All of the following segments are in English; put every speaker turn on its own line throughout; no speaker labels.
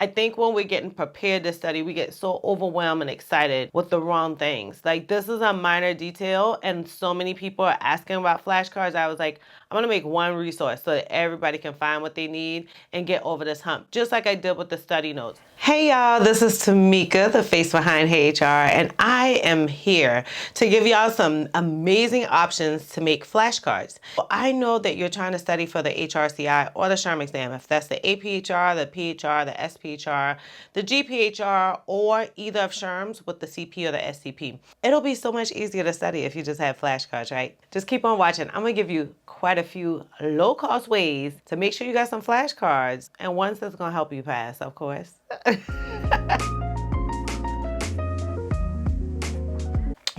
I think when we're getting prepared to study, we get so overwhelmed and excited with the wrong things. Like, this is a minor detail, and so many people are asking about flashcards. I was like, I'm gonna make one resource so that everybody can find what they need and get over this hump, just like I did with the study notes. Hey y'all, this is Tamika, the face behind Heyyy HR, and I am here to give y'all some amazing options to make flashcards. I know that you're trying to study for the HRCI or the SHRM exam. If that's the APHR, the PHR, the SPHR, the GPHR, or either of SHRMs with the CP or the SCP. It'll be so much easier to study if you just have flashcards, right? Just keep on watching. I'm gonna give you quite a few low-cost ways to make sure you got some flashcards, and ones that's gonna help you pass, of course.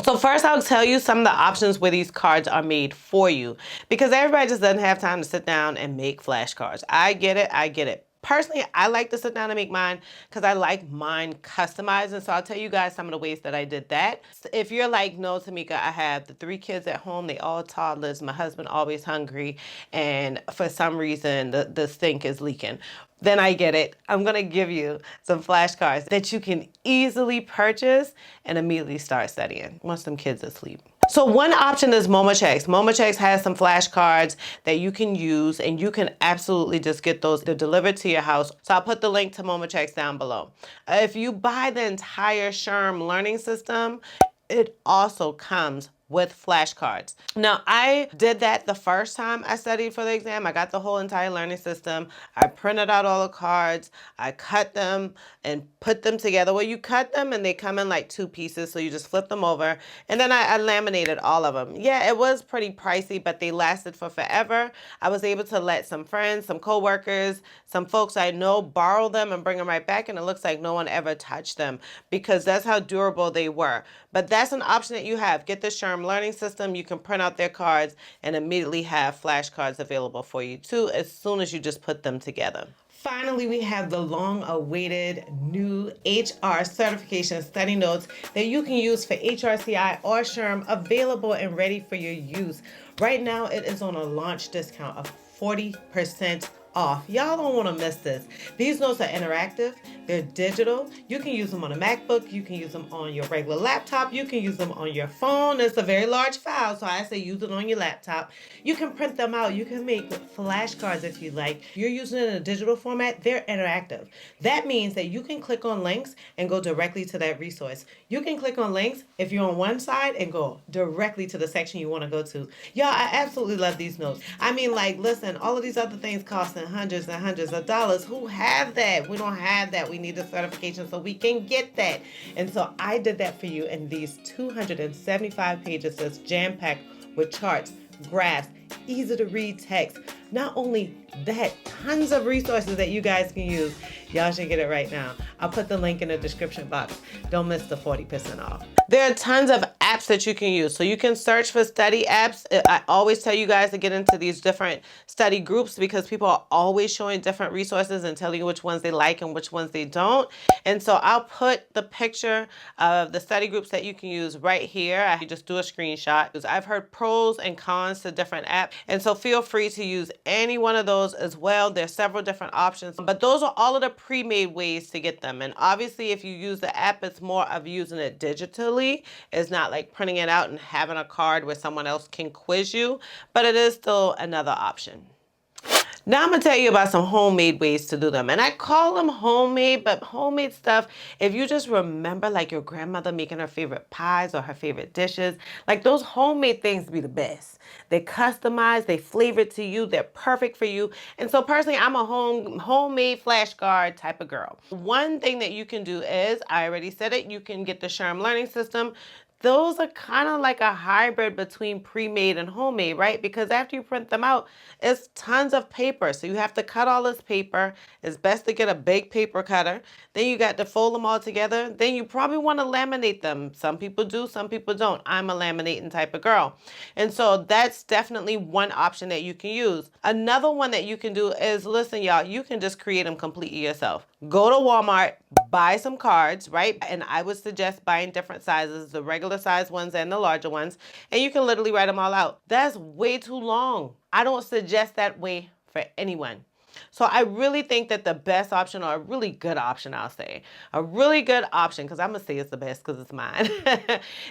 So first, I'll tell you some of the options where these cards are made for you, because everybody just doesn't have time to sit down and make flashcards. I get it, I get it. Personally, I like to sit down and make mine because I like mine customized. And so I'll tell you guys some of the ways that I did that. If you're like, no, Tamika, I have the 3 kids at home. They all toddlers. My husband always hungry. And for some reason, the sink is leaking. Then I get it. I'm going to give you some flashcards that you can easily purchase and immediately start studying once them kids are asleep. So one option is Mometrix. Mometrix has some flashcards that you can use, and you can absolutely just get those. They're delivered to your house. So I'll put the link to Mometrix down below. If you buy the entire SHRM learning system, it also comes with flashcards. Now, I did that the first time I studied for the exam. I got the whole entire learning system. I printed out all the cards. I cut them and put them together. Well, you cut them and they come in like 2 pieces, so you just flip them over. And then I laminated all of them. Yeah, it was pretty pricey, but they lasted for forever. I was able to let some friends, some coworkers, some folks I know borrow them and bring them right back, and it looks like no one ever touched them because that's how durable they were. But that's an option that you have. Get the SHRM learning system. You can print out their cards and immediately have flashcards available for you too, as soon as you just put them together. Finally, we have the long-awaited new HR certification study notes that you can use for HRCI or SHRM, available and ready for your use. Right now, it is on a launch discount of 40% off. Y'all don't want to miss this. These notes are interactive. They're digital. You can use them on a MacBook. You can use them on your regular laptop. You can use them on your phone. It's a very large file, so I say use it on your laptop. You can print them out. You can make flashcards if you like. You're using it in a digital format. They're interactive. That means that you can click on links and go directly to that resource. You can click on links if you're on one side and go directly to the section you want to go to. Y'all, I absolutely love these notes. I mean, like, listen, all of these other things cost hundreds and hundreds of dollars. Who have that? We don't have that. We need the certification so we can get that. And so I did that for you in these 275 pages that's jam-packed with charts, graphs, easy to read text. Not only that, tons of resources that you guys can use. Y'all should get it right now. I'll put the link in the description box. Don't miss the 40% off. There are tons of apps that you can use. So you can search for study apps. I always tell you guys to get into these different study groups because people are always showing different resources and telling you which ones they like and which ones they don't. And so I'll put the picture of the study groups that you can use right here. I just do a screenshot. I've heard pros and cons to different apps. And so feel free to use any one of those as well. There's several different options, but those are all of the pre-made ways to get them. And obviously if you use the app, it's more of using it digitally. It's not like printing it out and having a card where someone else can quiz you, but it is still another option. Now I'm going to tell you about some homemade ways to do them. And I call them homemade, but homemade stuff, if you just remember like your grandmother making her favorite pies or her favorite dishes, like those homemade things be the best. They're customized, they flavored to you, they're perfect for you. And so personally, I'm a homemade flashcard type of girl. One thing that you can do is, I already said it, you can get the SHRM learning system. Those are kind of like a hybrid between pre-made and homemade, right? Because after you print them out, it's tons of paper. So you have to cut all this paper. It's best to get a big paper cutter. Then you got to fold them all together. Then you probably want to laminate them. Some people do, some people don't. I'm a laminating type of girl. And so that's definitely one option that you can use. Another one that you can do is, listen, y'all, you can just create them completely yourself. Go to Walmart, buy some cards, right? And I would suggest buying different sizes, the regular size ones and the larger ones, and you can literally write them all out. That's way too long. I don't suggest that way for anyone. So I really think that the best option, or a really good option, I'll say, a really good option, because I'm going to say it's the best because it's mine,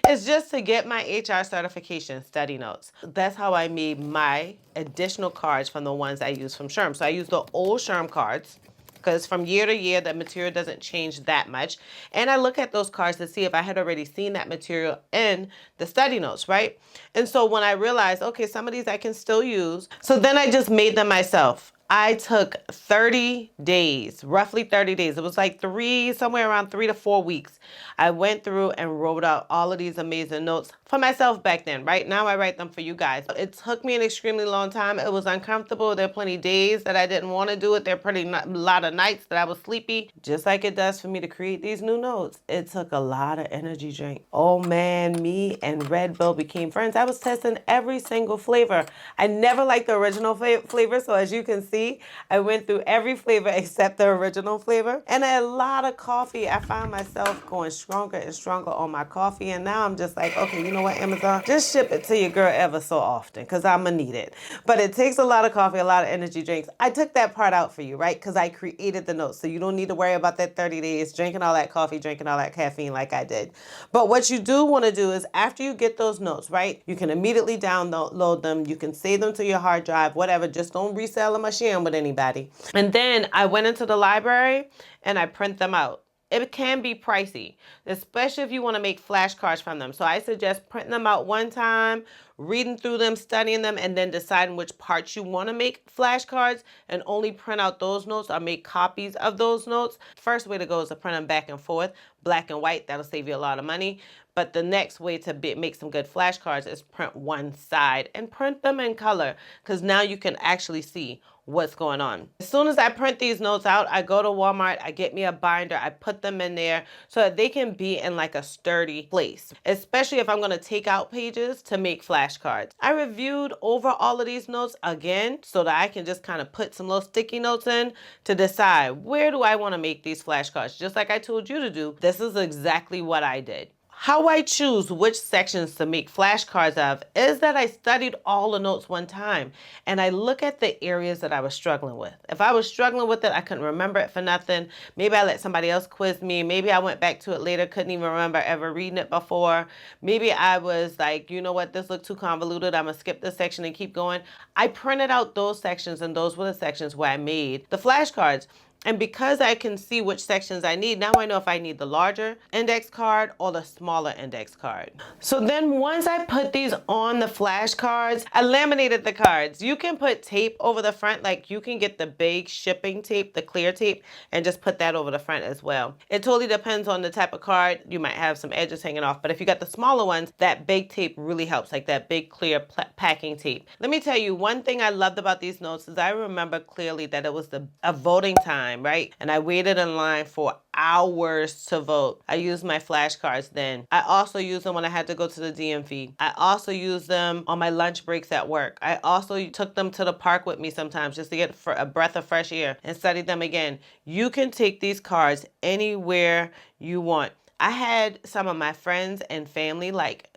is just to get my HR certification study notes. That's how I made my additional cards from the ones I use from SHRM. So I use the old SHRM cards, because from year to year, the material doesn't change that much. And I look at those cards to see if I had already seen that material in the study notes, right? And so when I realized, okay, some of these I can still use, so then I just made them myself. I took 30 days, roughly 30 days. It was like somewhere around 3 to 4 weeks. I went through and wrote out all of these amazing notes for myself back then. Right now, I write them for you guys. It took me an extremely long time. It was uncomfortable. There are plenty of days that I didn't want to do it. There are a lot of nights that I was sleepy, just like it does for me to create these new notes. It took a lot of energy drink. Oh man, me and Red Bull became friends. I was testing every single flavor. I never liked the original flavor, so as you can see, I went through every flavor except the original flavor. And a lot of coffee. I found myself going stronger and stronger on my coffee. And now I'm just like, okay, you know what, Amazon? Just ship it to your girl ever so often, because I'm going to need it. But it takes a lot of coffee, a lot of energy drinks. I took that part out for you, right? Because I created the notes. So you don't need to worry about that 30 days, drinking all that coffee, drinking all that caffeine like I did. But what you do want to do is after you get those notes, right? You can immediately download them. You can save them to your hard drive, whatever. Just don't resell them or share them with anybody. And then I went into the library and I print them out. It can be pricey, especially if you want to make flashcards from them. So I suggest printing them out one time, reading through them, studying them, and then deciding which parts you want to make flashcards, and only print out those notes or make copies of those notes. First way to go is to print them back and forth, black and white. That'll save you a lot of money. But the next way to make some good flashcards is print one side and print them in color, because now you can actually see what's going on. As soon as I print these notes out, I go to Walmart, I get me a binder, I put them in there so that they can be in like a sturdy place, especially if I'm going to take out pages to make flashcards. I reviewed over all of these notes again so that I can just kind of put some little sticky notes in to decide where do I want to make these flashcards. Just like I told you to do, this is exactly what I did. How I choose which sections to make flashcards of is that I studied all the notes one time and I look at the areas that I was struggling with. If I was struggling with it, I couldn't remember it for nothing. Maybe I let somebody else quiz me. Maybe I went back to it later, couldn't even remember ever reading it before. Maybe I was like, you know what, this looked too convoluted. I'm gonna skip this section and keep going. I printed out those sections, and those were the sections where I made the flashcards. And because I can see which sections I need, now I know if I need the larger index card or the smaller index card. So then once I put these on the flashcards, I laminated the cards. You can put tape over the front, like you can get the big shipping tape, the clear tape, and just put that over the front as well. It totally depends on the type of card. You might have some edges hanging off, but if you got the smaller ones, that big tape really helps, like that big clear packing tape. Let me tell you, one thing I loved about these notes is I remember clearly that it was a voting time, right? And I waited in line for hours to vote. I used my flashcards then. I also used them when I had to go to the DMV. I also used them on my lunch breaks at work. I also took them to the park with me sometimes just to get a breath of fresh air and studied them again. You can take these cards anywhere you want. I had some of my friends and family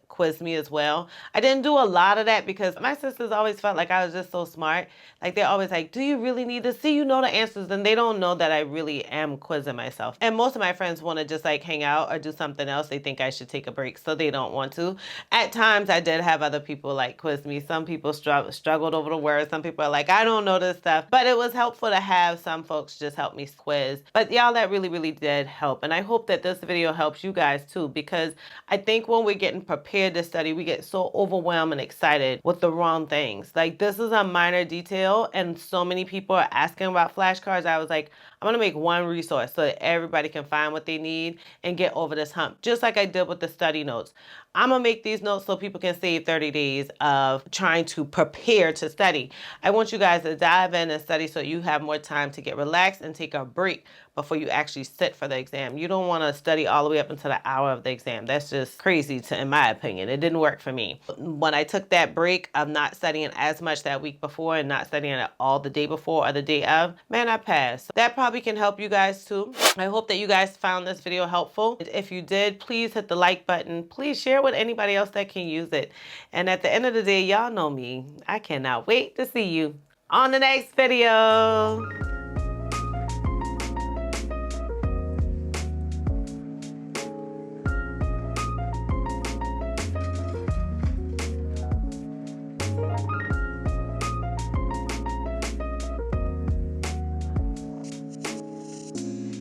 quiz me as well. I didn't do a lot of that because my sisters always felt like I was just so smart. Like they're always like, do you really need to see you know the answers? And they don't know that I really am quizzing myself. And most of my friends want to just like hang out or do something else. They think I should take a break, so they don't want to. At times I did have other people like quiz me. Some people struggled over the words. Some people are like, I don't know this stuff. But it was helpful to have some folks just help me quiz. But y'all, that really, really did help. And I hope that this video helps you guys too, because I think when we're getting prepared to study, we get so overwhelmed and excited with the wrong things. Like this is a minor detail and so many people are asking about flashcards. I was like, I'm gonna make one resource so that everybody can find what they need and get over this hump, just like I did with the study notes. I'm gonna make these notes so people can save 30 days of trying to prepare to study. I want you guys to dive in and study so you have more time to get relaxed and take a break before you actually sit for the exam. You don't want to study all the way up until the hour of the exam. That's just crazy in my opinion. It didn't work for me. When I took that break of not studying as much that week before and not studying it all the day before or the day of, man, I passed. That probably can help you guys too. I hope that you guys found this video helpful. If you did, please hit the like button. Please share with anybody else that can use it. And at the end of the day, y'all know me. I cannot wait to see you on the next video.